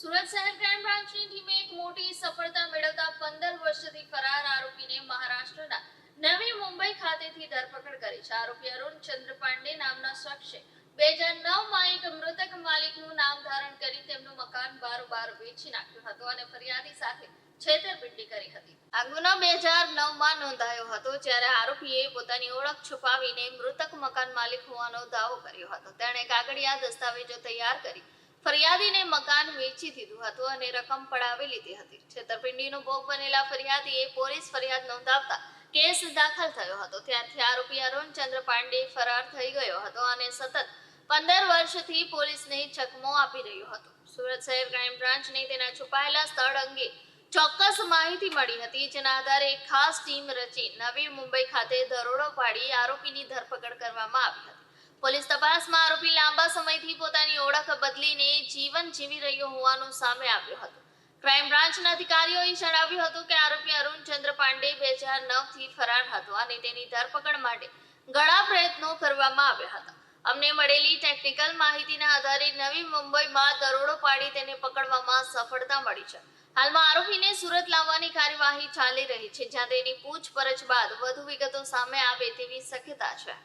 સુરત શહેર ક્રાઇમ બ્રાન્ચની ટીમે એક મોટી સફળતા મેળવતા 15 વર્ષથી ફરાર આરોપીને મહારાષ્ટ્રના નવી મુંબઈ ખાતેથી ધરપકડ કરી છે। આરોપી અરુણ ચંદ્ર પાંડે નામના શખ્સે 2009માં એક મૃતક માલિકનું નામ ધારણ કરી તેમનું મકાન બારોબાર વેચી નાખ્યું હતું અને ફરિયાદી સાથે છેતરપિંડી કરી હતી। આ ગુનો 2009માં નોંધાયો હતો, જ્યારે આરોપીએ પોતાની ઓળખ છુપાવીને મૃતક મકાન માલિક હોવાનો દાવો કર્યો હતો। તેણે કાગળિયા દસ્તાવેજો તૈયાર કરી ફરિયાદીને મકાન વેચી દીધું હતું અને રકમ પડાવી લીધી હતી। છેતરપિંડીનો ભોગ બનેલા ફરિયાદીએ પોલીસ ફરિયાદ નોંધાવતા કેસ દાખલ થયો હતો। ત્યારથી આરોપી અરુણ ચંદ્ર પાંડે ફરાર થઈ ગયો હતો અને સતત 15 વર્ષથી પોલીસને ચકમો આપી રહ્યો હતો। સુરત શહેર ક્રાઇમ બ્રાન્ચને તેના છુપાયેલા સ્થળ અંગે ચોક્કસ માહિતી મળી હતી, જેના આધારે એક ખાસ ટીમ રચી નવી મુંબઈ ખાતે દરોડો પાડી આરોપીની ધરપકડ કરવામાં આવી હતી। પોલીસ તપાસમાં આરોપી લાંબા સમયથી પોતાની ઓળખ બદલીને જીવન જીવી રહ્યો હોવાનું સામે આવ્યું હતું। ક્રાઇમ બ્રાન્ચના અધિકારીઓએ જણાવ્યું હતું કે આરોપી અરુણ ચંદ્ર પાંડે 2009થી ફરાર હતો અને તેની ધરપકડ માટે ઘણા પ્રયત્નો કરવામાં આવ્યા હતા। અમને મળેલી ટેકનિકલ માહિતીના આધારે નવી મુંબઈમાં દરોડો પાડી તેને પકડવામાં સફળતા મળી છે। હાલમાં આરોપીને સુરત લાવવાની કાર્યવાહી ચાલી રહી છે, જ્યાં તેની પૂછપરછ બાદ વધુ વિગતો સામે આવે તેવી શક્યતા છે।